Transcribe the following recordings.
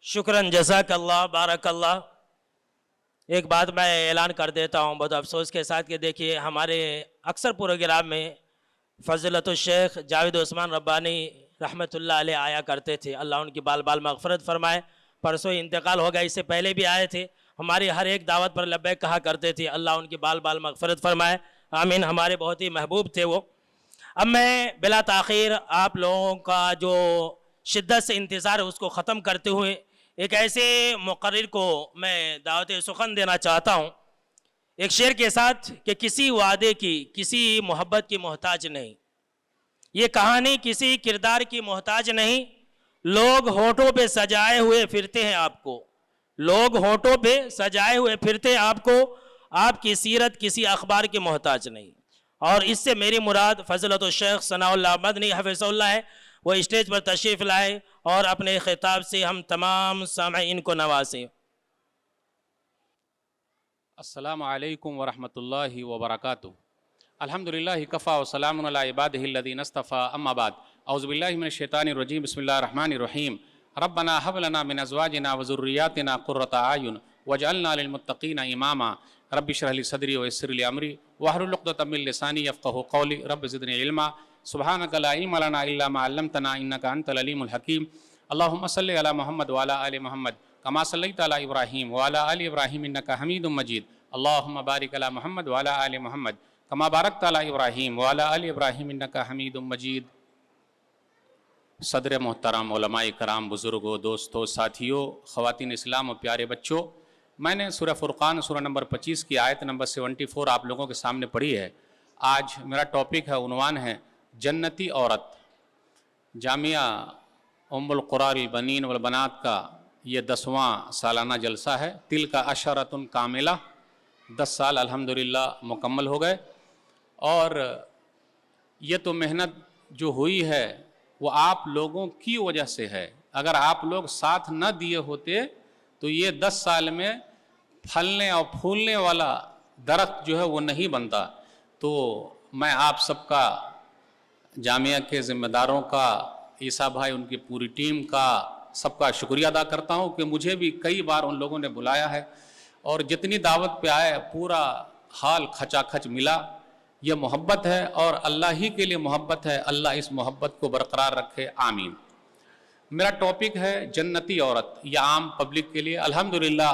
شکراً، جزاک اللہ، بارک اللہ۔ ایک بات میں اعلان کر دیتا ہوں بہت افسوس کے ساتھ کہ دیکھیے ہمارے اکثر پروگرام میں فضیلت الشیخ جاوید عثمان ربانی رحمۃ اللہ علیہ آیا کرتے تھے، اللہ ان کی بال بال مغفرت فرمائے۔ پرسوں انتقال ہو گیا، اس سے پہلے بھی آئے تھے، ہماری ہر ایک دعوت پر لبیک کہا کرتے تھے، اللہ ان کی بال بال مغفرت فرمائے، آمین۔ ہمارے بہت ہی محبوب تھے وہ۔ اب میں بلا تاخیر آپ لوگوں کا جو شدت سے انتظار ہے اس کو ختم کرتے ہوئے ایک ایسے مقرر کو میں دعوت سخن دینا چاہتا ہوں ایک شعر کے ساتھ کہ کسی وعدے کی، کسی محبت کی محتاج نہیں، یہ کہانی کسی کردار کی محتاج نہیں، لوگ ہونٹوں پہ سجائے ہوئے پھرتے ہیں آپ کو، لوگ ہونٹوں پہ سجائے ہوئے پھرتے ہیں آپ کو، آپ کی سیرت کسی اخبار کی محتاج نہیں۔ اور اس سے میری مراد فضیلت الشیخ ثناء اللہ مدنی حفظہ اللہ ہے، وہ اسٹیج پر تشریف لائے اور اپنے خطاب سے ہم تمام سامعین کو نوازیں۔ السلام علیکم ورحمۃ اللہ وبرکاتہ۔ الحمدللہ کفا وسلام علی عبادہ الذین اصطفیٰ، اما بعد، اعوذ باللہ من الشیطان الرجیم، بسم اللہ الرحمن الرحیم۔ ربنا ھب لنا من ازواجنا وذریاتنا قرۃ اعین واجعلنا للمتقین اماما۔ رب اشرح لی صدری ویسر لی امری واحلل عقدۃ من لسانی یفقہوا قولی، رب زدنی علما، سبحانک لا علم لنا الا ما علمتنا انک انت العلیم الحکیم۔ اللہم صلی علی محمد وعلی آل محمد کما صلیت علی ابراہیم وعلی آل ابراہیم انک حمید مجید۔ اللہم بارک علی محمد وعلی آل محمد کما بارکت علی ابراہیم وعلی آل ابراہیم انک حمید مجید۔ صدر محترم، علماء کرام، بزرگوں، دوستوں، ساتھیوں، خواتین اسلام و پیارے بچوں، میں نے سورہ فرقان سورہ نمبر 25 کی آیت نمبر 74 آپ لوگوں کے سامنے پڑھی ہے۔ آج میرا ٹاپک ہے، عنوان ہے جنتی عورت۔ جامعہ ام القرى البنین والبنات کا یہ 10واں سالانہ جلسہ ہے۔ تلک عشرۃ کاملہ، 10 سال الحمدللہ مکمل ہو گئے، اور یہ تو محنت جو ہوئی ہے وہ آپ لوگوں کی وجہ سے ہے۔ اگر آپ لوگ ساتھ نہ دیے ہوتے تو یہ 10 سال میں پھلنے اور پھولنے والا درخت جو ہے وہ نہیں بنتا۔ تو میں آپ سب کا، جامعہ کے ذمہ داروں کا، عیسیٰ بھائی ان کی پوری ٹیم کا، سب کا شکریہ ادا کرتا ہوں کہ مجھے بھی کئی بار ان لوگوں نے بلایا ہے، اور جتنی دعوت پہ آئے پورا حال کھچا کھچ ملا۔ یہ محبت ہے اور اللہ ہی کے لیے محبت ہے، اللہ اس محبت کو برقرار رکھے، آمین۔ میرا ٹاپک ہے جنتی عورت، یہ عام پبلک کے لیے۔ الحمدللہ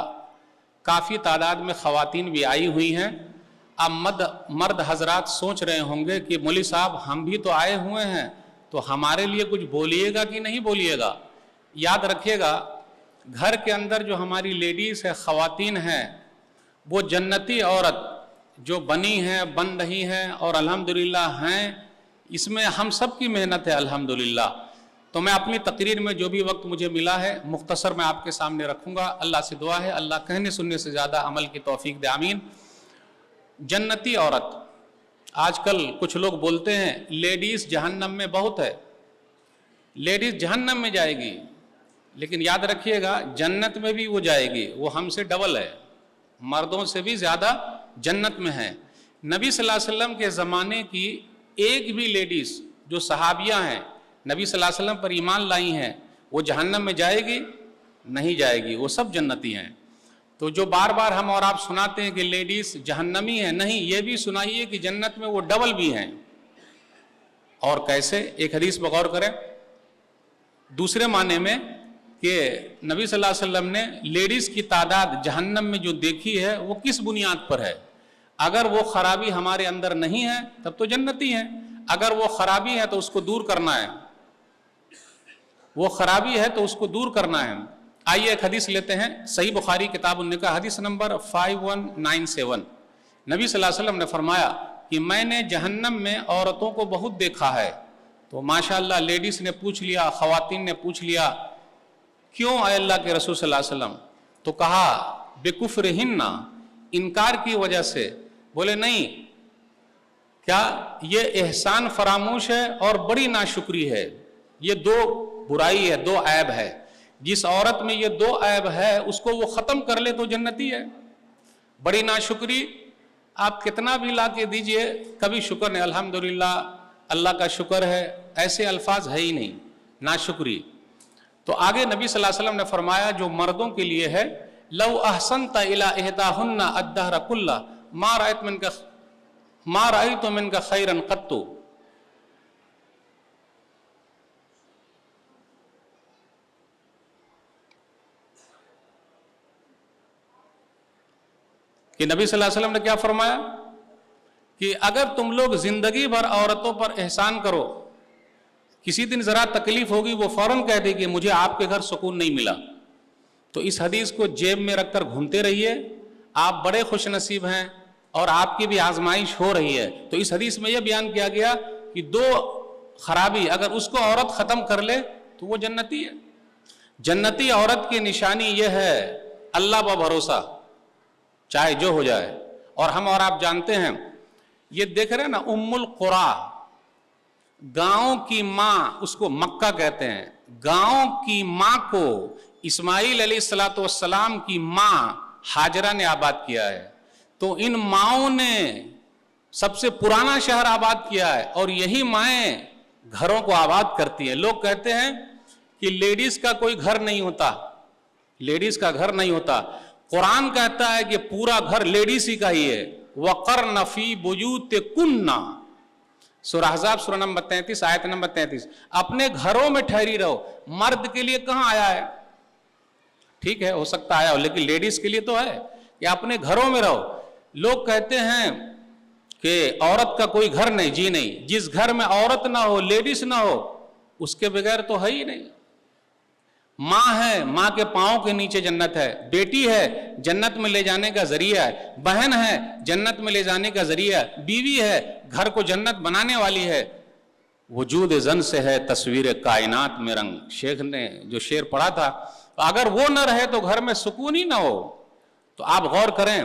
کافی تعداد میں خواتین بھی آئی ہوئی ہیں۔ اب مرد حضرات سوچ رہے ہوں گے کہ مولوی صاحب ہم بھی تو آئے ہوئے ہیں، تو ہمارے لیے کچھ بولیے گا کہ نہیں بولیے گا؟ یاد رکھیے گا، گھر کے اندر جو ہماری لیڈیز ہے، خواتین ہیں، وہ جنتی عورت جو بنی ہیں، بن رہی ہیں اور الحمدللہ ہیں، اس میں ہم سب کی محنت ہے الحمدللہ۔ تو میں اپنی تقریر میں جو بھی وقت مجھے ملا ہے مختصر میں آپ کے سامنے رکھوں گا۔ اللہ سے دعا ہے اللہ کہنے سننے سے زیادہ عمل کی توفیق دے، آمین۔ جنتی عورت، آج کل کچھ لوگ بولتے ہیں لیڈیز جہنم میں بہت ہے، لیڈیز جہنم میں جائے گی، لیکن یاد رکھیے گا جنت میں بھی وہ جائے گی، وہ ہم سے ڈبل ہے، مردوں سے بھی زیادہ جنت میں ہے۔ نبی صلی اللہ علیہ وسلم کے زمانے کی ایک بھی لیڈیز جو صحابیہ ہیں، نبی صلی اللہ علیہ وسلم پر ایمان لائی ہیں، وہ جہنم میں جائے گی؟ نہیں جائے گی، وہ سب جنتی ہیں۔ تو جو بار بار ہم اور آپ سناتے ہیں کہ لیڈیز جہنمی ہیں، نہیں، یہ بھی سنائیے کہ جنت میں وہ ڈبل بھی ہیں۔ اور کیسے؟ ایک حدیث پر غور کریں، دوسرے معنی میں کہ نبی صلی اللہ علیہ وسلم نے لیڈیز کی تعداد جہنم میں جو دیکھی ہے وہ کس بنیاد پر ہے؟ اگر وہ خرابی ہمارے اندر نہیں ہے تب تو جنتی ہیں، اگر وہ خرابی ہے تو اس کو دور کرنا ہے، وہ خرابی ہے تو اس کو دور کرنا ہے۔ آئیے ایک حدیث لیتے ہیں، صحیح بخاری کتاب النکاح حدیث نمبر 5197۔ نبی صلی اللہ علیہ وسلم نے فرمایا کہ میں نے جہنم میں عورتوں کو بہت دیکھا ہے۔ تو ماشاءاللہ لیڈیز نے پوچھ لیا، خواتین نے پوچھ لیا، کیوں اے اللہ کے رسول صلی اللہ علیہ وسلم؟ تو کہا بکفرہن، انکار کی وجہ سے۔ بولے نہیں، کیا یہ احسان فراموش ہے اور بڑی ناشکری ہے، یہ 2 برائی ہے، 2 عیب ہے۔ جس عورت میں یہ 2 عیب ہے اس کو وہ ختم کر لے تو جنتی ہے۔ بڑی ناشکری آپ کتنا بھی لا کے دیجئے، کبھی شکر نہیں، الحمدللہ اللہ کا شکر ہے، ایسے الفاظ ہے ہی نہیں، ناشکری۔ تو آگے نبی صلی اللہ علیہ وسلم نے فرمایا جو مردوں کے لیے ہے لو احسنت الی احداہن الدہر کلہ ما رأیت منک خیرا قط. کہ نبی صلی اللہ علیہ وسلم نے کیا فرمایا کہ اگر تم لوگ زندگی بھر عورتوں پر احسان کرو، کسی دن ذرا تکلیف ہوگی وہ فوراً کہہ دے کہ مجھے آپ کے گھر سکون نہیں ملا، تو اس حدیث کو جیب میں رکھ کر گھومتے رہیے، آپ بڑے خوش نصیب ہیں اور آپ کی بھی آزمائش ہو رہی ہے. تو اس حدیث میں یہ بیان کیا گیا کہ 2 خرابی اگر اس کو عورت ختم کر لے تو وہ جنتی ہے. جنتی عورت کی نشانی یہ ہے اللہ پر بھروسہ، چاہے جو ہو جائے. اور ہم اور آپ جانتے ہیں، یہ دیکھ رہے ہیں نا ام القرا، گاؤں کی ماں، اس کو مکہ کہتے ہیں. گاؤں کی ماں کو اسماعیل علیہ السلام کی ماں ہاجرہ نے آباد کیا ہے. تو ان ماؤں نے سب سے پرانا شہر آباد کیا ہے اور یہی مائیں گھروں کو آباد کرتی ہیں. لوگ کہتے ہیں کہ لیڈیز کا کوئی گھر نہیں ہوتا، لیڈیز کا گھر نہیں ہوتا. قرآن کہتا ہے کہ پورا گھر لیڈیز ہی کا ہی ہے. وَقَرْنَ فِي بُيُوتِكُنَّ، سورہ احزاب سورہ نمبر 33 آیت نمبر 33. اپنے گھروں میں ٹھہری رہو. مرد کے لیے کہاں آیا ہے؟ ٹھیک ہے ہو سکتا آیا ہو، لیکن لیڈیز کے لیے تو ہے کہ اپنے گھروں میں رہو. لوگ کہتے ہیں کہ عورت کا کوئی گھر نہیں، جی نہیں، جس گھر میں عورت نہ ہو، لیڈیز نہ ہو، اس کے بغیر تو ہے ہی نہیں. ماں ہے، ماں کے پاؤں کے نیچے جنت ہے. بیٹی ہے، جنت میں لے جانے کا ذریعہ ہے. بہن ہے، جنت میں لے جانے کا ذریعہ ہے. بیوی ہے، گھر کو جنت بنانے والی ہے. وجود زن سے ہے تصویر کائنات میں رنگ. شیخ نے جو شعر پڑھا تھا، اگر وہ نہ رہے تو گھر میں سکون ہی نہ ہو. تو آپ غور کریں،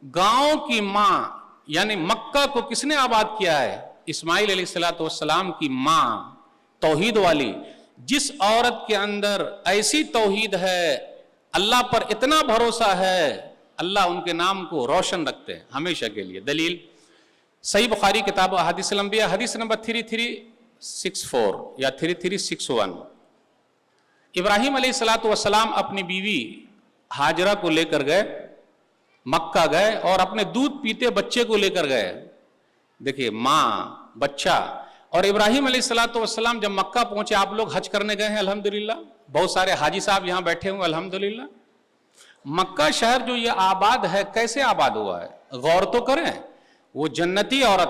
گاؤں کی ماں یعنی مکہ کو کس نے آباد کیا ہے؟ اسماعیل علیہ السلام کی ماں، توحید والی. جس عورت کے اندر ایسی توحید ہے، اللہ پر اتنا بھروسہ ہے، اللہ ان کے نام کو روشن رکھتے ہیں ہمیشہ کے لیے. دلیل صحیح بخاری کتاب احادیث الانبیاء حدیث نمبر 3364 یا 3361. ابراہیم علیہ السلام اپنی بیوی ہاجرہ کو لے کر گئے، مکہ گئے اور اپنے دودھ پیتے بچے کو لے کر گئے. دیکھیے ماں، بچہ. اور ابراہیم علیہ السلام جب مکہ پہنچے، آپ لوگ حج کرنے گئے ہیں الحمدللہ، بہت سارے حاجی صاحب یہاں بیٹھے ہوئے الحمدللہ. مکہ شہر جو یہ آباد ہے، کیسے آباد ہوا ہے؟ غور تو کریں. وہ جنتی عورت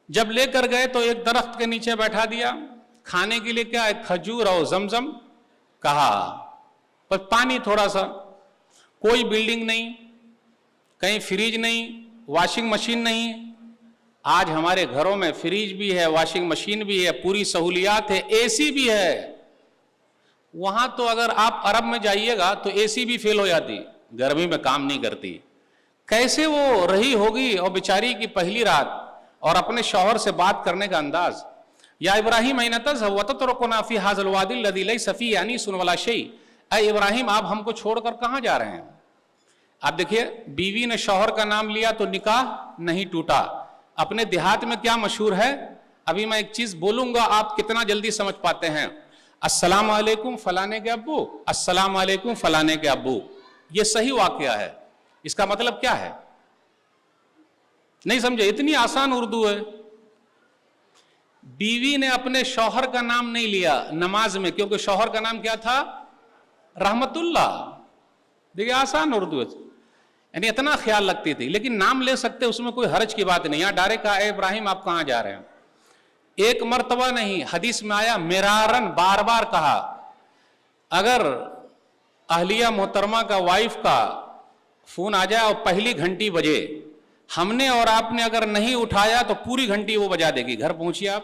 جب لے کر گئے تو ایک درخت کے نیچے بیٹھا دیا. کھانے کے لیے کیا ہے؟ کھجور اور زمزم کہا، پر پانی تھوڑا سا. کوئی بلڈنگ نہیں، کہیں فریج نہیں، واشنگ مشین نہیں. آج ہمارے گھروں میں فریج بھی ہے، واشنگ مشین بھی ہے، پوری سہولیات ہے، اے سی بھی ہے. وہاں تو اگر آپ عرب میں جائیے گا تو اے سی بھی فیل ہو جاتی، گرمی میں کام نہیں کرتی. کیسے وہ رہی ہوگی؟ اور بیچاری کی پہلی رات اور اپنے شوہر سے بات کرنے کا انداز. یا ابراہیم این تذهب وتتركنا في هذا الوادي الذي ليس فيه انيس ولا شيء. اے ابراہیم آپ ہم کو چھوڑ کر کہاں جا رہے ہیں؟ آپ دیکھیے، بیوی نے شوہر کا نام لیا تو نکاح نہیں ٹوٹا. اپنے دیہات میں کیا مشہور ہے؟ ابھی میں ایک چیز بولوں گا، آپ کتنا جلدی سمجھ پاتے ہیں. السلام علیکم فلانے کے ابو، السلام علیکم فلانے کے ابو. یہ صحیح واقعہ ہے. اس کا مطلب کیا ہے؟ نہیں سمجھے؟ اتنی آسان اردو ہے. بیوی نے اپنے شوہر کا نام نہیں لیا نماز میں، کیونکہ شوہر کا نام کیا تھا؟ رحمت اللہ. دیکھیے آسان اردو ہے، یعنی اتنا خیال رکھتی تھی. لیکن نام لے سکتے، اس میں کوئی حرج کی بات نہیں. یہاں ڈائریکٹ کہا اے ابراہیم آپ کہاں جا رہے ہیں. ایک مرتبہ نہیں، حدیث میں آیا مرارن، بار بار کہا. اگر اہلیہ محترمہ کا، وائف کا فون آ جائے اور پہلی گھنٹی بجے، ہم نے اور آپ نے اگر نہیں اٹھایا تو پوری گھنٹی وہ بجا دے گی. گھر پہنچیے آپ.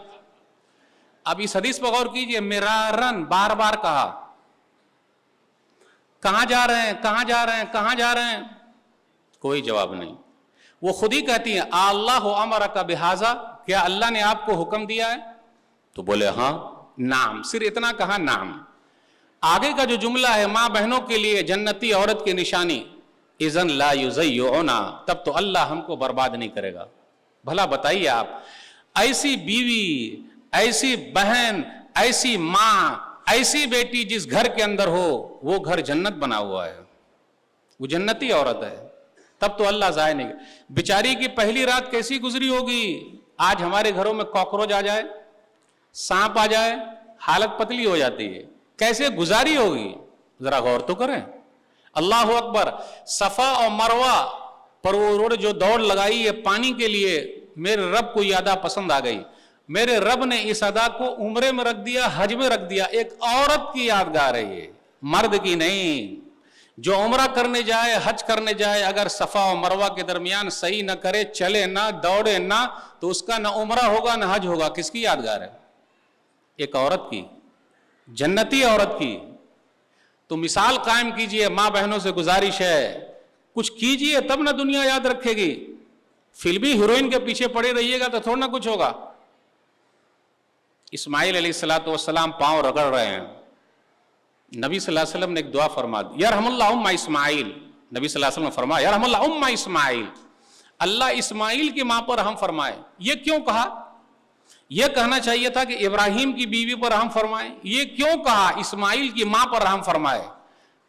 اب اس حدیث پر غور کیجئے، مرارن، بار بار کہا. کہاں جا رہے ہیں، کہاں جا رہے ہیں، کہاں جا رہے ہیں؟ کوئی جواب نہیں. وہ خود ہی کہتی ہیں اللہ امرک بہذا، کیا اللہ نے آپ کو حکم دیا ہے؟ تو بولے ہاں. نام، صرف اتنا کہا نام. آگے کا جو جملہ ہے ماں بہنوں کے لیے جنتی عورت کی نشانی، اذن لا یضیعنا، تب تو اللہ ہم کو برباد نہیں کرے گا. بھلا بتائیے آپ، ایسی بیوی، ایسی بہن، ایسی ماں ایسی بیٹی جس گھر کے اندر ہو وہ گھر جنت بنا ہوا ہے، وہ جنتی عورت ہے، تب تو اللہ ضائع نہیں۔ بیچاری کی پہلی رات کیسی گزری ہوگی؟ آج ہمارے گھروں میں کاکروچ آ جائے، سانپ آ جائے، حالت پتلی ہو جاتی ہے، کیسے گزاری ہوگی؟ ذرا غور تو کریں۔ اللہ اکبر۔ صفا اور مروہ پر وہ انہوں نے جو دوڑ لگائی ہے پانی کے لیے، میرے رب کو یہ ادا پسند آ گئی۔ میرے رب نے اس ادا کو عمرے میں رکھ دیا، حج میں رکھ دیا۔ ایک عورت کی یادگار ہے یہ، مرد کی نہیں۔ جو عمرہ کرنے جائے، حج کرنے جائے، اگر صفا و مروہ کے درمیان صحیح نہ کرے، چلے نہ، دوڑے نہ، تو اس کا نہ عمرہ ہوگا نہ حج ہوگا۔ کس کی یادگار ہے؟ ایک عورت کی، جنتی عورت کی۔ تو مثال قائم کیجئے، ماں بہنوں سے گزارش ہے، کچھ کیجئے تب نہ دنیا یاد رکھے گی۔ فلمی ہیروئن کے پیچھے پڑے رہیے گا تو تھوڑا نہ کچھ ہوگا۔ اسماعیل علیہ السلام پاؤں رگڑ رہے ہیں، نبی صلی اللہ علیہ وسلم نے ایک دعا فرما دی، یرحم اللہ ام اسماعیل۔ نبی صلی اللہ علیہ وسلم نے فرمایا یرحم اللہ ام اسماعیل، اللہ اسماعیل کی ماں پر رحم فرمائے۔ یہ کیوں کہا؟ یہ کہنا چاہیے تھا کہ ابراہیم کی بیوی پر رحم فرمائے۔ یہ کیوں کہا اسماعیل کی ماں پر رحم فرمائے؟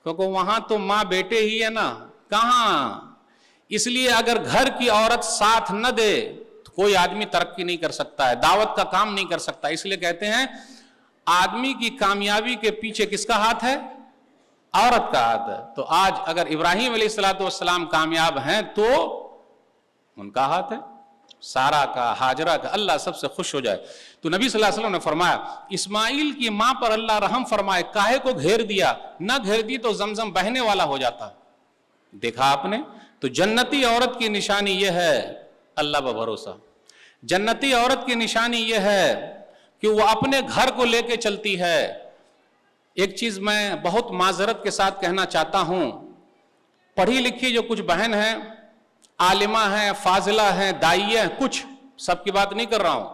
کیونکہ وہاں تو ماں بیٹے ہی ہے نا، کہاں؟ اس لیے اگر گھر کی عورت ساتھ نہ دے تو کوئی آدمی ترقی نہیں کر سکتا ہے، دعوت کا کام نہیں کر سکتا۔ اس لیے کہتے ہیں آدمی کی کامیابی کے پیچھے کس کا ہاتھ ہے؟ عورت کا ہاتھ ہے۔ تو آج اگر ابراہیم علیہ السلام کامیاب ہیں تو ان کا ہاتھ ہے، سارا کا، ہاجرہ کا، اللہ سب سے خوش ہو جائے۔ تو نبی صلی اللہ علیہ وسلم نے فرمایا اسماعیل کی ماں پر اللہ رحم فرمائے، کاہے کو گھیر دیا؟ نہ گھیر دی تو زمزم بہنے والا ہو جاتا۔ دیکھا آپ نے؟ تو جنتی عورت کی نشانی یہ ہے اللہ پر بھروسہ۔ جنتی عورت کی نشانی یہ ہے کہ وہ اپنے گھر کو لے کے چلتی ہے۔ ایک چیز میں بہت معذرت کے ساتھ کہنا چاہتا ہوں، پڑھی لکھی جو کچھ بہن ہیں، عالمہ ہیں، فاضلہ ہیں، داعیہ ہیں، کچھ، سب کی بات نہیں کر رہا ہوں،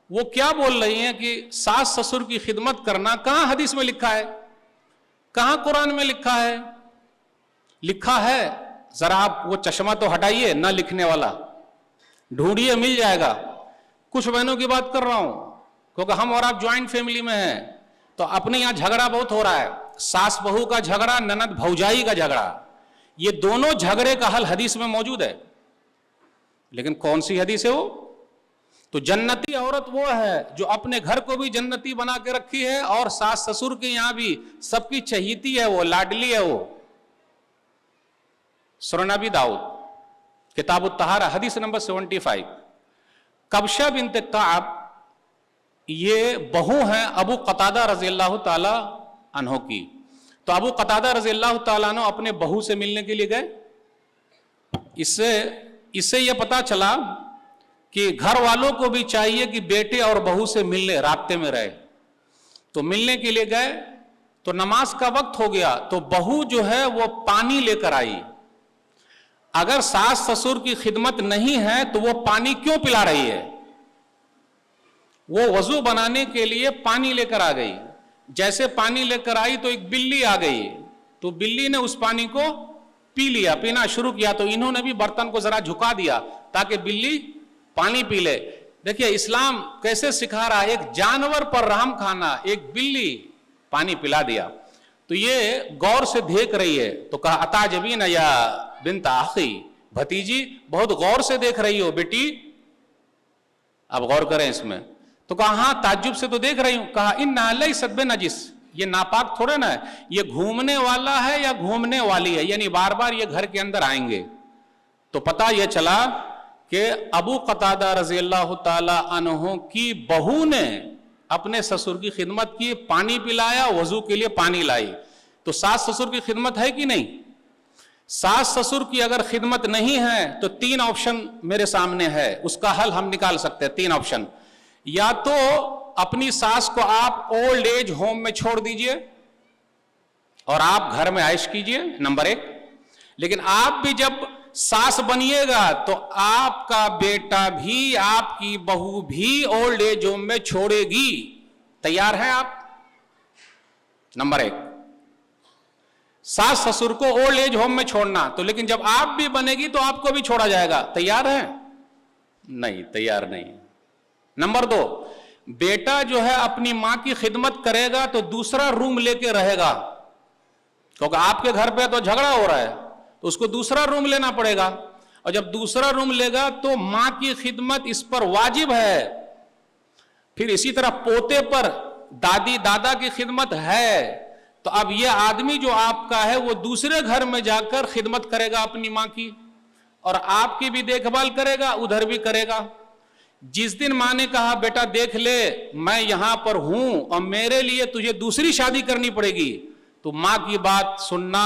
وہ کیا بول رہی ہیں کہ ساس سسر کی خدمت کرنا کہاں حدیث میں لکھا ہے؟ کہاں قرآن میں لکھا ہے؟ لکھا ہے، ذرا آپ وہ چشمہ تو ہٹائیے نہ لکھنے والا، ڈھونڈیے مل جائے گا۔ کچھ بہنوں کی بات کر رہا ہوں کیونکہ ہم اور آپ جوائنٹ فیملی میں ہیں، تو اپنے یہاں جھگڑا بہت ہو رہا ہے، ساس بہو کا جھگڑا، نند بھوجائی کا جھگڑا، یہ دونوں جھگڑے کا حل حدیث میں موجود ہے، لیکن کون سی حدیث ہے وہ؟ تو جنتی عورت وہ ہے جو اپنے گھر کو بھی جنتی بنا کے رکھی ہے اور ساس سسر کے یہاں بھی سب کی چہیتی ہے، وہ لاڈلی ہے۔ وہ سنن ابی داؤد کتاب الطہارہ حدیث نمبر 75، کبشہ بنت کعب یہ بہو ہیں ابو قتادہ رضی اللہ تعالی عنہ کی۔ تو ابو قتادہ رضی اللہ تعالیٰ عنہ اپنے بہو سے ملنے کے لیے گئے۔ اس سے یہ پتا چلا کہ گھر والوں کو بھی چاہیے کہ بیٹے اور بہو سے ملنے، رابطے میں رہے۔ تو ملنے کے لیے گئے تو نماز کا وقت ہو گیا، تو بہو جو ہے وہ پانی لے کر آئی۔ اگر ساس سسر کی خدمت نہیں ہے تو وہ پانی کیوں پلا رہی ہے؟ وہ وضو بنانے کے لیے پانی لے کر آ گئی۔ جیسے پانی لے کر آئی تو ایک بلی آ گئی، تو بلی نے اس پانی کو پی لیا، پینا شروع کیا، تو انہوں نے بھی برتن کو ذرا جھکا دیا تاکہ بلی پانی پی لے۔ دیکھیے اسلام کیسے سکھا رہا ہے، ایک جانور پر رحم کھانا، ایک بلی پانی پلا دیا۔ تو یہ غور سے دیکھ رہی ہے، تو کہا اتعجبین یا بنت اخی، بھتیجی بہت غور سے دیکھ رہی ہو بیٹی، اب غور کریں اس میں۔ تو کہا ہاں تعجب سے تو دیکھ رہی ہوں۔ کہا انہا لیست بنجس، یہ ناپاک تھوڑے نا ہے، یہ گھومنے والا ہے یا گھومنے والی ہے، یعنی بار بار یہ گھر کے اندر آئیں گے۔ تو پتہ یہ چلا کہ ابو قتادہ رضی اللہ تعالی عنہ کی بہو نے اپنے سسر کی خدمت کی، پانی پلایا، وضو کے لیے پانی لائی۔ تو ساس سسر کی خدمت ہے کہ نہیں؟ ساس سسر کی اگر خدمت نہیں ہے تو تین آپشن میرے سامنے ہے، اس کا حل ہم نکال سکتے ہیں۔ تین آپشن، یا تو اپنی ساس کو آپ اولڈ ایج ہوم میں چھوڑ دیجئے اور آپ گھر میں عائش کیجئے، نمبر ایک۔ لیکن آپ بھی جب ساس بنیے گا تو آپ کا بیٹا بھی، آپ کی بہو بھی اولڈ ایج ہوم میں چھوڑے گی۔ تیار ہیں آپ؟ نمبر ایک، ساس سسر کو اولڈ ایج ہوم میں چھوڑنا، تو لیکن جب آپ بھی بنے گی تو آپ کو بھی چھوڑا جائے گا۔ تیار ہیں؟ نہیں، تیار نہیں۔ نمبر دو، بیٹا جو ہے اپنی ماں کی خدمت کرے گا تو دوسرا روم لے کے رہے گا، کیونکہ آپ کے گھر پہ تو جھگڑا ہو رہا ہے تو اس کو دوسرا روم لینا پڑے گا، اور جب دوسرا روم لے گا تو ماں کی خدمت اس پر واجب ہے۔ پھر اسی طرح پوتے پر دادی دادا کی خدمت ہے، تو اب یہ آدمی جو آپ کا ہے وہ دوسرے گھر میں جا کر خدمت کرے گا اپنی ماں کی، اور آپ کی بھی دیکھ بھال کرے گا، ادھر بھی کرے گا۔ جس دن ماں نے کہا بیٹا دیکھ لے میں یہاں پر ہوں اور میرے لیے تجھے دوسری شادی کرنی پڑے گی، تو ماں کی بات سننا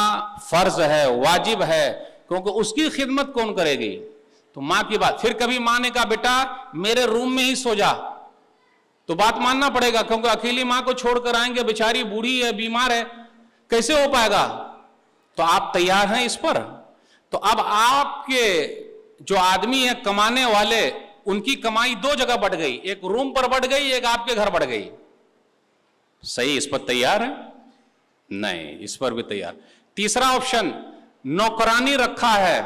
فرض ہے، واجب ہے، کیونکہ اس کی خدمت کون کرے گی؟ تو ماں کی بات۔ پھر کبھی ماں نے کہا بیٹا میرے روم میں ہی سو جا، تو بات ماننا پڑے گا، کیونکہ اکیلی ماں کو چھوڑ کر آئیں گے، بیچاری بوڑھی ہے، بیمار ہے، کیسے ہو پائے گا؟ تو آپ تیار ہیں اس پر؟ تو اب آپ کے جو آدمی ہیں کمانے والے، ان کی کمائی دو جگہ بڑھ گئی، ایک روم پر بڑھ گئی، ایک آپ کے گھر بڑھ گئی۔ صحیح، اس پر تیار ہے؟ نہیں، اس پر بھی تیار۔ تیسرا آپشن، نوکرانی رکھا ہے،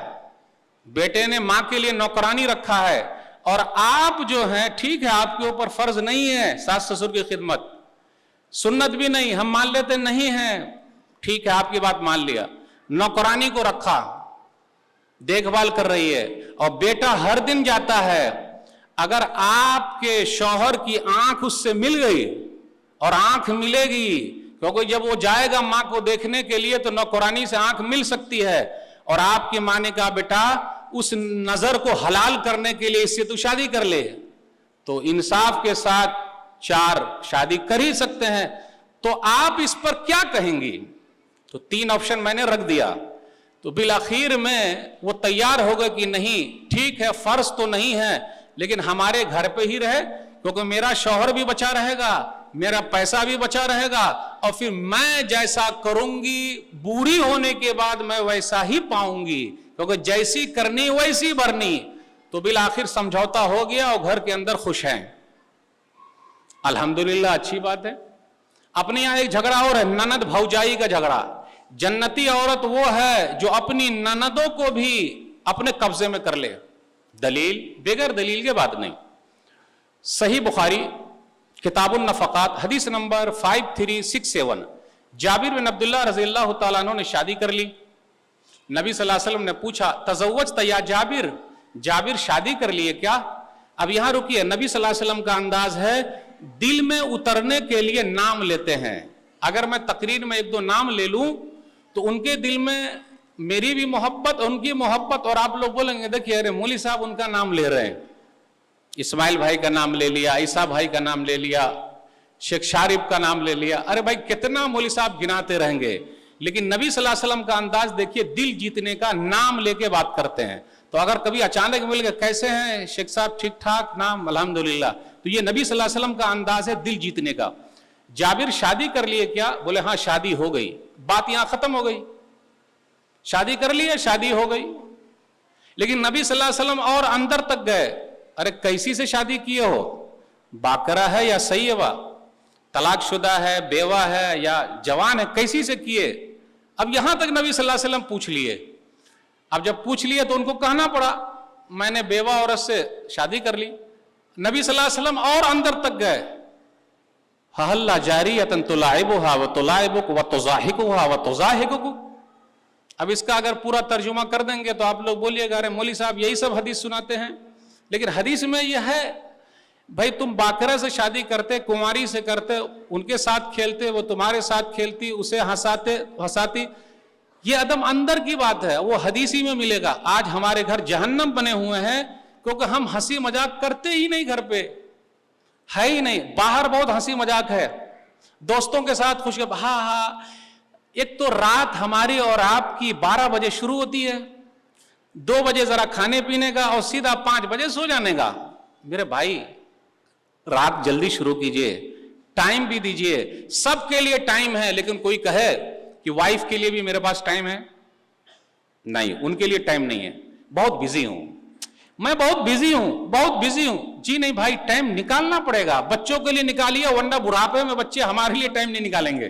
بیٹے نے ماں کے لیے نوکرانی رکھا ہے، اور آپ جو ہیں ٹھیک ہے آپ کے اوپر فرض نہیں ہے ساس سسر کی خدمت، سنت بھی نہیں، ہم مان لیتے نہیں ہیں، ٹھیک ہے آپ کی بات مان لیا، نوکرانی کو رکھا، دیکھ بھال کر رہی ہے، اور بیٹا ہر دن جاتا ہے۔ اگر آپ کے شوہر کی آنکھ اس سے مل گئی، اور آنکھ ملے گی کیونکہ جب وہ جائے گا ماں کو دیکھنے کے لیے تو نوکرانی سے آنکھ مل سکتی ہے، اور آپ کی ماں نے کہا بیٹا اس نظر کو حلال کرنے کے لیے اس سے تو شادی کر لے، تو انصاف کے ساتھ 4 شادی کر ہی سکتے ہیں، تو آپ اس پر کیا کہیں گی؟ تو 3 آپشن میں نے رکھ دیا، تو بالآخر میں وہ تیار ہوگا کہ نہیں ٹھیک ہے فرض تو نہیں ہے لیکن ہمارے گھر پہ ہی رہے، کیونکہ میرا شوہر بھی بچا رہے گا، میرا پیسہ بھی بچا رہے گا، اور پھر میں جیسا کروں گی بوڑھی ہونے کے بعد میں ویسا ہی پاؤں گی، کیونکہ جیسی کرنی ویسی بھرنی۔ تو بالآخر سمجھوتا ہو گیا اور گھر کے اندر خوش ہیں، الحمدللہ، اچھی بات ہے۔ اپنے یہاں ایک جھگڑا اور ہے، نند بھوجائی کا جھگڑا۔ جنتی عورت وہ ہے جو اپنی نندوں کو بھی اپنے قبضے میں کر لے، دلیل بغیر دلیل کے بات نہیں۔ صحیح بخاری کتاب النفقات حدیث نمبر 5367، جابر بن عبداللہ رضی اللہ تعالیٰ عنہ نے شادی کر لی۔ نبی صلی اللہ علیہ وسلم نے پوچھا تزوجت یا جابر، جابر شادی کر لیے کیا؟ اب یہاں رکیے، نبی صلی اللہ علیہ وسلم کا انداز ہے دل میں اترنے کے لیے نام لیتے ہیں۔ اگر میں تقریر میں 1-2 نام لے لوں تو ان کے دل میں میری بھی محبت، ان کی محبت، اور آپ لوگ بولیں گے دیکھیے ارے مولوی صاحب ان کا نام لے رہے ہیں، اسماعیل بھائی کا نام لے لیا، عیسیٰ بھائی کا نام لے لیا، شیخ شارف کا نام لے لیا، ارے بھائی کتنا مولوی صاحب گناتے رہیں گے، لیکن نبی صلی اللہ علیہ وسلم کا انداز دیکھیے، دل جیتنے کا، نام لے کے بات کرتے ہیں۔ تو اگر کبھی اچانک مل گئے کیسے ہیں شیخ صاحب، ٹھیک ٹھاک، نام الحمدللہ، تو یہ نبی صلی اللہ علیہ وسلم کا انداز ہے دل جیتنے کا۔ جابر شادی کر لیے کیا؟ بولے ہاں شادی ہو گئی، بات یہاں ختم ہو گئی، شادی کر لی ہے، شادی ہو گئی۔ لیکن نبی صلی اللہ علیہ وسلم اور اندر تک گئے، ارے کیسی سے شادی کیے ہو، باکرہ ہے یا سیبہ، طلاق شدہ ہے، بیوہ ہے یا جوان ہے، کیسی سے کیے؟ اب یہاں تک نبی صلی اللہ علیہ وسلم پوچھ لیے۔ اب جب پوچھ لیے تو ان کو کہنا پڑا میں نے بیوہ عورت سے شادی کر لی۔ نبی صلی اللہ علیہ وسلم اور اندر تک گئے، ہَلَّا جَارِيَةً تُلَاعِبُهَا وَتُلَاعِبُكَ وَتُضَاحِكُهَا وَتُضَاحِكُكَ۔ اب اس کا اگر پورا ترجمہ کر دیں گے تو آپ لوگ بولیے گا ارے مولوی صاحب یہی سب حدیث سناتے ہیں، لیکن حدیث میں یہ ہے بھائی تم باکرہ سے شادی کرتے، کنواری سے کرتے، ان کے ساتھ کھیلتے، وہ تمہارے ساتھ کھیلتی، اسے ہنساتی، یہ ادب اندر کی بات ہے، وہ حدیثی میں ملے گا۔ آج ہمارے گھر جہنم بنے ہوئے ہیں کیونکہ ہم ہنسی مذاق کرتے ہی نہیں، گھر پہ ہے ہی نہیں، باہر بہت ہنسی مذاق ہے، دوستوں کے ساتھ خوش ہاں۔ ایک تو رات ہماری اور آپ کی 12 بجے شروع ہوتی ہے، 2 بجے ذرا کھانے پینے کا اور سیدھا 5 بجے سو جانے کا۔ میرے بھائی رات جلدی شروع کیجئے، ٹائم بھی دیجئے، سب کے لیے ٹائم ہے، لیکن کوئی کہے کہ وائف کے لیے بھی میرے پاس ٹائم ہے، نہیں، ان کے لیے ٹائم نہیں ہے، بہت بزی ہوں میں، بہت بزی ہوں، جی نہیں بھائی ٹائم نکالنا پڑے گا، بچوں کے لیے نکالیے ورنہ بڑھاپے میں بچے ہمارے لیے ٹائم نہیں نکالیں گے۔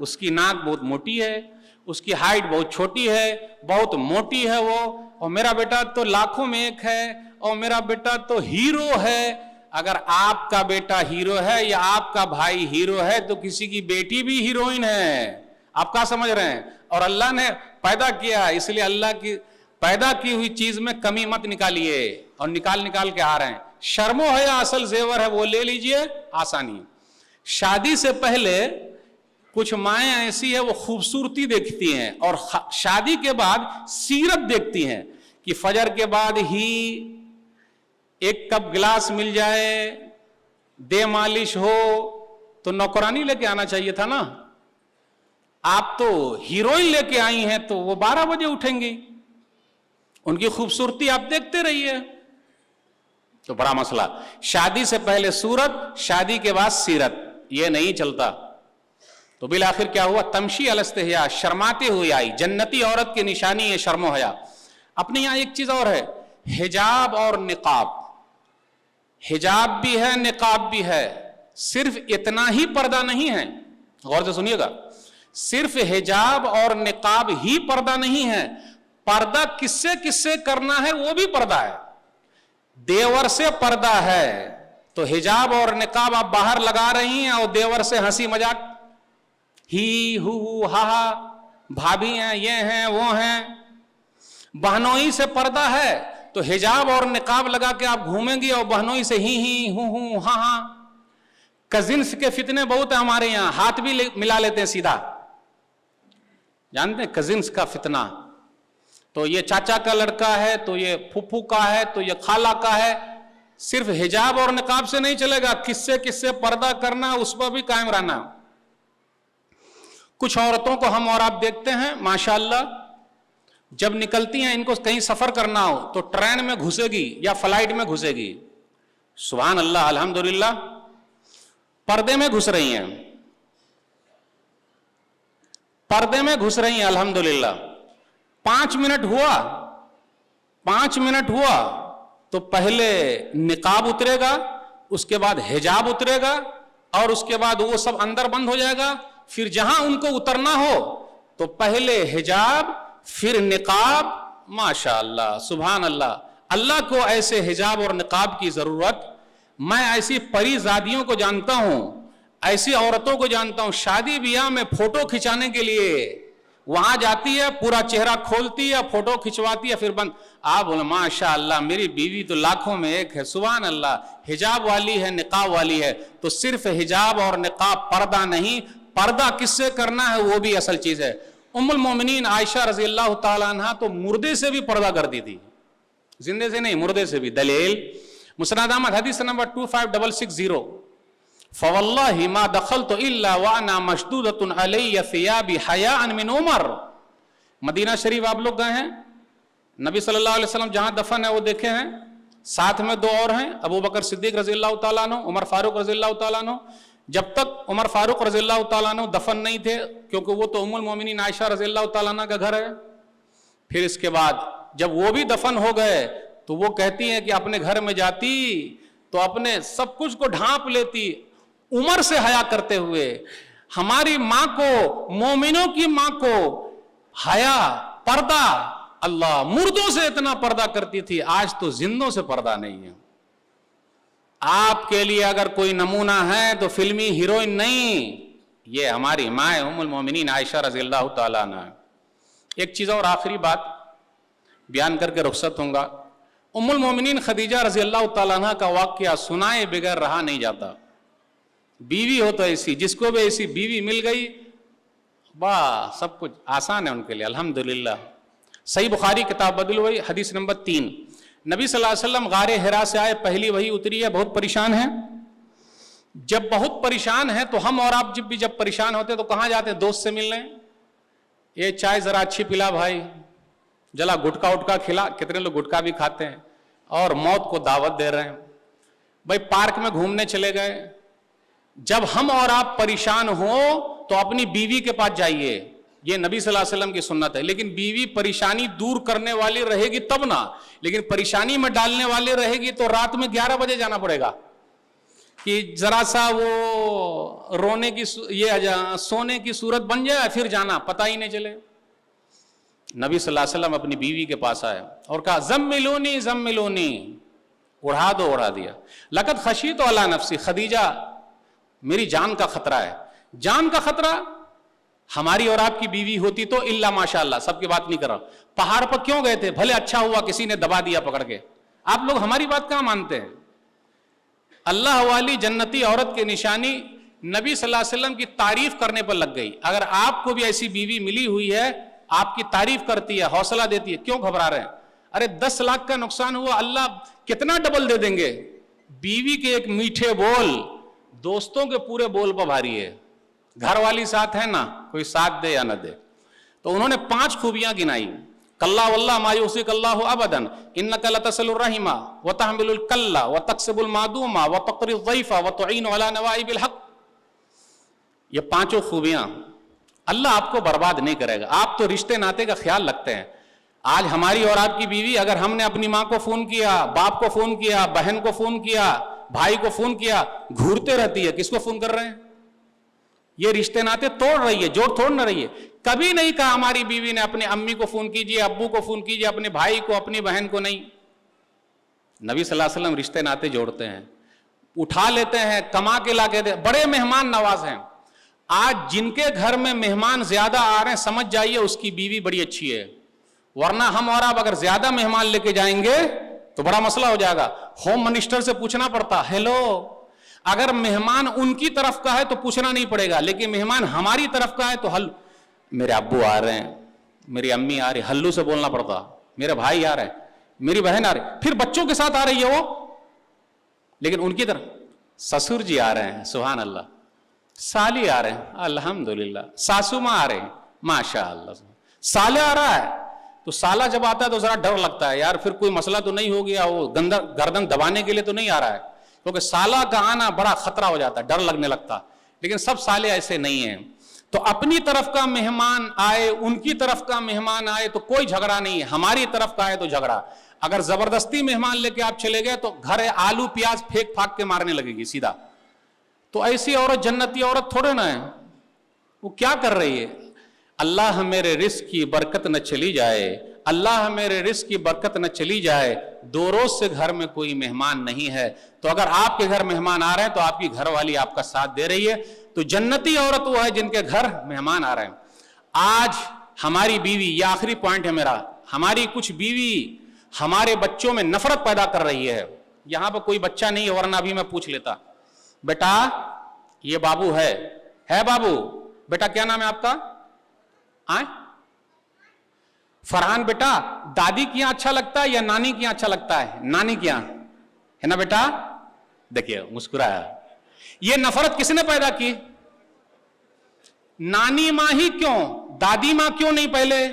اس کی ناک بہت موٹی ہے، اس کی ہائٹ بہت چھوٹی ہے، بہت موٹی ہے وہ، اور میرا بیٹا تو لاکھوں میں ایک ہے، اور میرا بیٹا تو ہیرو ہے۔ اگر آپ کا بیٹا ہیرو ہے یا آپ کا بھائی ہیرو ہے تو کسی کی بیٹی بھی ہیروئن ہے۔ آپ کیا سمجھ رہے ہیں؟ اور اللہ نے پیدا کیا، اس لیے اللہ کی پیدا کی ہوئی چیز میں کمی مت نکالیے، اور نکال کے آ رہے ہیں۔ شرم و حیا اصل زیور ہے، وہ لے لیجئے، آسانی۔ شادی سے پہلے کچھ مائیں ایسی ہے وہ خوبصورتی دیکھتی ہیں، اور شادی کے بعد سیرت دیکھتی ہیں، کہ فجر کے بعد ہی ایک کپ گلاس مل جائے، دے مالش ہو، تو نوکرانی لے کے آنا چاہیے تھا نا۔ آپ تو ہیروئن لے کے آئی ہیں تو وہ 12 بجے اٹھیں گی، ان کی خوبصورتی آپ دیکھتے رہیے۔ تو بڑا مسئلہ، شادی سے پہلے صورت، شادی کے بعد سیرت، یہ نہیں چلتا۔ تو بالآخر کیا ہوا؟ تمشی علی استحیاء، شرماتے ہوئے آئی۔ جنتی عورت کی نشانی ہے شرم و حیا۔ اپنے یہاں ایک چیز اور ہے، حجاب اور نقاب۔ حجاب بھی ہے، نقاب بھی ہے، صرف اتنا ہی پردہ نہیں ہے، غور سے سنیے گا، صرف حجاب اور نقاب ہی پردہ نہیں ہے، پردہ کس سے کرنا ہے وہ بھی پردہ ہے۔ دیور سے پردہ ہے تو حجاب اور نقاب آپ باہر لگا رہی ہیں، اور دیور سے ہنسی مذاق، ہی ہو ہا ہا، بھابھی ہیں، یہ ہیں، وہ ہیں۔ بہنوئی سے پردہ ہے تو حجاب اور نقاب لگا کے آپ گھومیں گی، اور بہنوئی سے ہی ہوں ہاں ہاں۔ کزنس کے فتنے بہت ہیں ہمارے یہاں، ہاتھ بھی ملا لیتے ہیں سیدھا، جانتے ہیں کزنس کا فتنہ۔ تو یہ چاچا کا لڑکا ہے، تو یہ پھپھو کا ہے، تو یہ خالہ کا ہے۔ صرف حجاب اور نقاب سے نہیں چلے گا، کس سے پردہ کرنا اس پر بھی قائم رہنا۔ کچھ عورتوں کو ہم اور آپ دیکھتے ہیں ماشاءاللہ، جب نکلتی ہیں، ان کو کہیں سفر کرنا ہو تو ٹرین میں گھسے گی یا فلائٹ میں گھسے گی، سبحان اللہ، الحمدللہ، پردے میں گھس رہی ہیں، پردے میں گھس رہی ہیں، الحمدللہ۔ 5 منٹ ہوا تو پہلے نقاب اترے گا، اس کے بعد حجاب اترے گا، اور اس کے بعد وہ سب اندر بند ہو جائے گا۔ پھر جہاں ان کو اترنا ہو تو پہلے حجاب، پھر نقاب۔ ماشاءاللہ، سبحان اللہ، اللہ کو ایسے حجاب اور نقاب کی ضرورت۔ میں ایسی پری زادیوں کو جانتا ہوں، ایسی عورتوں کو جانتا ہوں، شادی بیاہ میں فوٹو کھچانے کے لیے وہاں جاتی ہے، پورا چہرہ کھولتی ہے، فوٹو کھچواتی ہے، پھر بند۔ آپ بولے ماشاءاللہ میری بیوی تو لاکھوں میں ایک ہے، سبحان اللہ، حجاب والی ہے، نقاب والی ہے۔ تو صرف حجاب اور نقاب پردہ نہیں، پردہ کس سے کرنا ہے وہ بھی اصل چیز ہے۔ ام المومنین عائشہ رضی اللہ تعالیٰ عنہ تو مردے سے بھی پردہ کرتی تھی، زندے سے نہیں، مردے سے بھی۔ دلیل مسند احمد حدیث نمبر 25660، فواللہ ما دخلت الا وانا مشدودۃ علی ثیابی حیاء من عمر۔ مدینہ شریف آپ لوگ گئے ہیں، نبی صلی اللہ علیہ وسلم جہاں دفن ہے وہ دیکھے ہیں، ساتھ میں 2 اور ہیں، ابو بکر صدیق رضی اللہ تعالیٰ عنہ، عمر فاروق رضی اللہ تعالیٰ عنہ۔ جب تک عمر فاروق رضی اللہ تعالیٰ عنہ دفن نہیں تھے، کیونکہ وہ تو ام المومنین عائشہ رضی اللہ تعالیٰ عنہ کا گھر ہے۔ پھر اس کے بعد جب وہ بھی دفن ہو گئے تو وہ کہتی ہیں کہ اپنے گھر میں جاتی تو اپنے سب کچھ کو ڈھانپ لیتی، عمر سے حیا کرتے ہوئے۔ ہماری ماں کو، مومنوں کی ماں کو حیا، پردہ، اللہ مردوں سے اتنا پردہ کرتی تھی، آج تو زندوں سے پردہ نہیں ہے۔ آپ کے لیے اگر کوئی نمونہ ہے تو فلمی ہیروئن نہیں، یہ ہماری ماں ام المومنین عائشہ رضی اللہ تعالیٰ عنہ۔ ایک چیز اور آخری بات بیان کر کے رخصت ہوں گا۔ ام المومنین خدیجہ رضی اللہ تعالیٰ عنہ کا واقعہ سنائے بغیر رہا نہیں جاتا۔ بیوی ہو تو ایسی، جس کو بھی ایسی بیوی مل گئی، بس سب کچھ آسان ہے ان کے لیے، الحمدللہ۔ صحیح بخاری کتاب بدل وحی حدیث نمبر 3، نبی صلی اللہ علیہ وسلم غار حرا سے آئے، پہلی وحی اتری ہے، بہت پریشان ہیں۔ جب بہت پریشان ہیں تو ہم اور آپ جب پریشان ہوتے ہیں تو کہاں جاتے ہیں؟ دوست سے ملنے، یہ چائے ذرا اچھی پلا بھائی، جلا گٹکا اٹکا کھلا، کتنے لوگ گٹکا بھی کھاتے ہیں اور موت کو دعوت دے رہے ہیں۔ بھائی پارک میں گھومنے چلے گئے۔ جب ہم اور آپ پریشان ہوں تو اپنی بیوی کے پاس جائیے، یہ نبی صلی اللہ علیہ وسلم کی سنت ہے۔ لیکن بیوی پریشانی دور کرنے والی رہے گی تب نہ، لیکن پریشانی میں ڈالنے والی رہے گی تو رات میں 11 بجے جانا پڑے گا۔ کہ ذرا سا وہ رونے کی یہ سونے کی صورت بن جائے پھر جانا پتہ ہی نہیں چلے. نبی صلی اللہ علیہ وسلم اپنی بیوی کے پاس آئے اور کہا زملونی زملونی، اڑا دو، اڑا دیا. لقد خشیت علی نفسی، خدیجہ میری جان کا خطرہ ہے. جان کا خطرہ ہماری اور آپ کی بیوی ہوتی تو الا ماشاء اللہ، سب کی بات نہیں کر رہا. پہاڑ پر کیوں گئے تھے؟ بھلے اچھا ہوا کسی نے دبا دیا پکڑ کے. آپ لوگ ہماری بات کہاں مانتے ہیں؟ اللہ والی جنتی عورت کی نشانی نبی صلی اللہ علیہ وسلم کی تعریف کرنے پر لگ گئی. اگر آپ کو بھی ایسی بیوی ملی ہوئی ہے، آپ کی تعریف کرتی ہے، حوصلہ دیتی ہے، کیوں گھبرا رہے ہیں؟ ارے 10 لاکھ کا نقصان ہوا، اللہ کتنا ڈبل دے دیں گے. بیوی کے ایک میٹھے بول دوستوں کے پورے بول پر بھاری ہے. گھر والی ساتھ ہے نا، کوئی ساتھ دے یا نہ دے. تو انہوں نے 5 خوبیاں گنائی. کلا واللہ ما یوصیک اللہ ابدا انک لتصل الرحم وتحمل الکل وتکسب المعدوم وتقری الضیف وتعین علی نوائب الحق. یہ 5 خوبیاں اللہ آپ کو برباد نہیں کرے گا. آپ تو رشتے ناتے کا خیال رکھتے ہیں. آج ہماری اور آپ کی بیوی، اگر ہم نے اپنی ماں کو فون کیا، باپ کو فون کیا، بہن کو فون کیا، بھائی کو فون کیا، گھورتے رہتی ہے کس کو فون کر رہے ہیں. یہ رشتے ناتے توڑ رہی ہے، جوڑ توڑ نہ رہی ہے. کبھی نہیں کہا ہماری بیوی نے اپنے امی کو فون کیجئے، ابو کو فون کیجئے، اپنے بھائی کو، اپنی بہن کو نہیں. نبی صلی اللہ علیہ وسلم رشتے ناتے جوڑتے ہیں، اٹھا لیتے ہیں، کما کے لا کے دے. بڑے مہمان نواز ہیں. آج جن کے گھر میں مہمان زیادہ آ رہے ہیں سمجھ جائیے اس کی بیوی بڑی اچھی ہے. ورنہ ہم اور آپ اگر زیادہ مہمان لے کے جائیں گے تو بڑا مسئلہ ہو جائے گا. ہوم منسٹر سے پوچھنا پڑتا ہیلو. اگر مہمان ان کی طرف کا ہے تو پوچھنا نہیں پڑے گا، لیکن مہمان ہماری طرف کا ہے تو میرے ابو آ رہے ہیں، میری امی آ رہی، ہلو سے بولنا پڑتا. میرے بھائی آ رہے ہیں، میری بہن آ رہی، پھر بچوں کے ساتھ آ رہی ہے وہ، لیکن ان کی طرف سسر جی آ رہے ہیں، سبحان اللہ، سالی آ رہے ہیں، الحمدللہ، ساسو ماں آ رہے ہیں، ماشاء اللہ، سالے آ رہا ہے. تو سالہ جب آتا ہے تو ذرا ڈر لگتا ہے، یار پھر کوئی مسئلہ تو نہیں ہو گیا، وہ گردن دبانے کے لیے تو نہیں آ رہا ہے. کیونکہ سالہ کا آنا بڑا خطرہ ہو جاتا ہے، ڈر لگنے لگتا. لیکن سب سالے ایسے نہیں ہیں. تو اپنی طرف کا مہمان آئے، ان کی طرف کا مہمان آئے تو کوئی جھگڑا نہیں ہے. ہماری طرف کا آئے تو جھگڑا. اگر زبردستی مہمان لے کے آپ چلے گئے تو گھر آلو پیاز پھینک پھاک کے مارنے لگے گی سیدھا. تو ایسی عورت جنتی عورت تھوڑے نہ ہے. وہ کیا کر رہی ہے؟ اللہ میرے رزق کی برکت نہ چلی جائے، اللہ میرے رزق کی برکت نہ چلی جائے. 2 روز سے گھر میں کوئی مہمان نہیں ہے، تو اگر آپ کے گھر مہمان آ رہے ہیں تو آپ کی گھر والی آپ کا ساتھ دے رہی ہے. تو جنتی عورت وہ ہے جن کے گھر مہمان آ رہے ہیں. آج ہماری بیوی، یہ آخری پوائنٹ ہے میرا، ہماری کچھ بیوی ہمارے بچوں میں نفرت پیدا کر رہی ہے. یہاں پہ کوئی بچہ نہیں ہے ورنہ ابھی میں پوچھ لیتا. بیٹا یہ بابو ہے بابو، بیٹا کیا نام ہے آپ کا؟ فرحان بیٹا دادی کی یہاں اچھا لگتا ہے یا نانی کی یہاں اچھا لگتا ہے؟ نانی کی یہاں ہے نا بیٹا. دیکھیے مسکرایا. یہ نفرت کس نے پیدا کی؟ نانی ماں ہی کیوں، دادی ماں کیوں نہیں؟ پہلے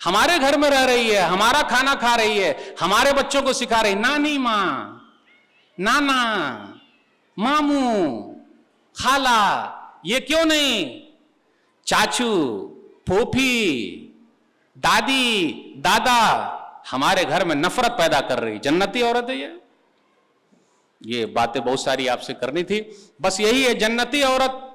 ہمارے گھر میں رہ رہی ہے، ہمارا کھانا کھا رہی ہے، ہمارے بچوں کو سکھا رہی. نانی ماں، نانا، ماموں، خالہ، یہ کیوں نہیں؟ چاچو، پھوپھی، دادی، دادا ہمارے گھر میں نفرت پیدا کر رہی. جنتی عورت ہے یہ باتیں بہت ساری آپ سے کرنی تھی. بس یہی ہے، جنتی عورت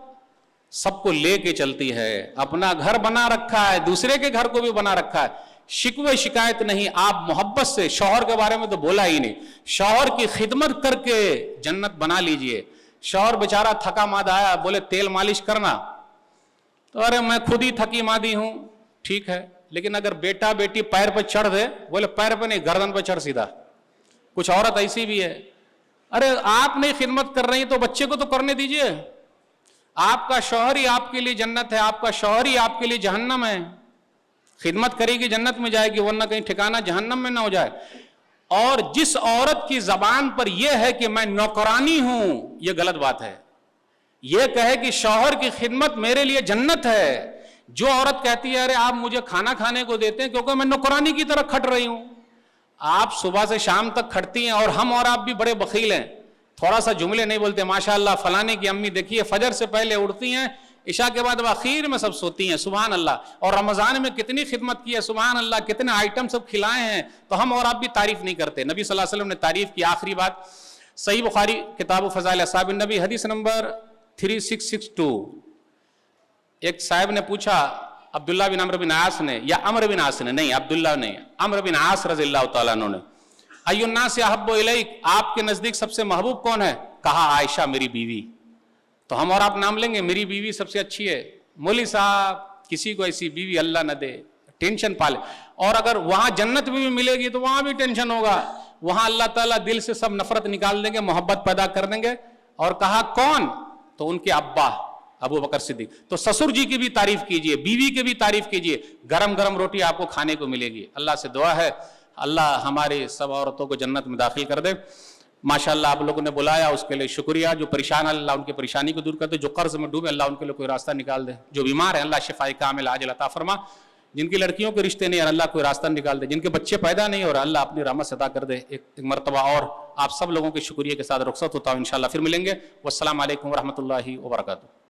سب کو لے کے چلتی ہے، اپنا گھر بنا رکھا ہے، دوسرے کے گھر کو بھی بنا رکھا ہے. شکوے شکایت نہیں. آپ محبت سے، شوہر کے بارے میں تو بولا ہی نہیں، شوہر کی خدمت کر کے جنت بنا لیجئے. شوہر بیچارہ تھکا مادہ آیا، بولے تیل مالش کرنا، تو ارے میں خود ہی تھکی مادی ہوں، ٹھیک ہے. لیکن اگر بیٹا بیٹی پیر پہ چڑھ دے، بولے پیر پہ نہیں گردن پہ چڑھ سیدھا. کچھ عورت ایسی بھی ہے، ارے آپ نہیں خدمت کر رہی تو بچے کو تو کرنے دیجئے. آپ کا شوہر ہی آپ کے لیے جنت ہے، آپ کا شوہر ہی آپ کے لیے جہنم ہے. خدمت کرے گی جنت میں جائے گی، ورنہ کہیں ٹھکانہ جہنم میں نہ ہو جائے. اور جس عورت کی زبان پر یہ ہے کہ میں نوکرانی ہوں، یہ غلط بات ہے. یہ کہے کہ شوہر کی خدمت میرے لیے جنت ہے. جو عورت کہتی ہے ارے آپ مجھے کھانا کھانے کو دیتے ہیں کیونکہ میں نوکرانی کی طرح کھٹ رہی ہوں. آپ صبح سے شام تک کھٹتی ہیں اور ہم اور آپ بھی بڑے بخیل ہیں، تھوڑا سا جملے نہیں بولتے. ماشاءاللہ فلانے کی امی دیکھیے فجر سے پہلے اٹھتی ہیں، عشاء کے بعد آخر میں سب سوتی ہیں، سبحان اللہ. اور رمضان میں کتنی خدمت کی ہے، سبحان اللہ، کتنے آئٹم سب کھلائے ہیں. تو ہم اور آپ بھی تعریف نہیں کرتے. نبی صلی اللہ علیہ وسلم نے تعریف کی. آخری بات، صحیح بخاری کتاب فضائل اصحاب النبی حدیث نمبر 3662. ایک صاحب نے پوچھا عبداللہ بن عمرو بن عاص نے, یا عمرو بن عاص نے, نہیں عبداللہ نے, عمرو بن عاص رضی اللہ تعالیٰ عنہ نے, ای الناس احب الیک, آپ کے نزدیک سب سے محبوب کون ہے؟ کہا عائشہ میری بیوی. تو ہم اور آپ نام لیں گے, میری بیوی سب سے اچھی ہے. مولوی صاحب کسی کو ایسی بیوی اللہ نہ دے, ٹینشن پالے. اور اگر وہاں جنت بھی ملے گی تو وہاں بھی ٹینشن ہوگا. وہاں اللہ تعالیٰ دل سے سب نفرت نکال دیں گے, محبت پیدا کر دیں گے. اور کہا کون؟ تو ان کے ابا ابو بکر صدیق. تو سسر جی کی بھی تعریف کیجئے, بیوی کی بھی تعریف کیجئے, گرم گرم روٹی آپ کو کھانے کو ملے گی. اللہ سے دعا ہے اللہ ہماری سب عورتوں کو جنت میں داخل کر دے. ماشاءاللہ آپ لوگوں نے بلایا, اس کے لیے شکریہ. جو پریشان اللہ ان کی پریشانی کو دور کر دے, جو قرض میں ڈوبے اللہ ان کے لیے کوئی راستہ نکال دے, جو بیمار ہیں اللہ شفاء کامل عاجل عطا فرما, جن کی لڑکیوں کے رشتے نہیں ہیں اللہ کوئی راستہ نکال دے, جن کے بچے پیدا نہیں ہو رہا اللہ اپنی رحمت سے عطا کر دے. ایک مرتبہ اور آپ سب لوگوں کے شکریہ کے ساتھ رخصت ہوتا ہوں, انشاءاللہ پھر ملیں گے. والسلام علیکم ورحمۃ اللہ وبرکاتہ.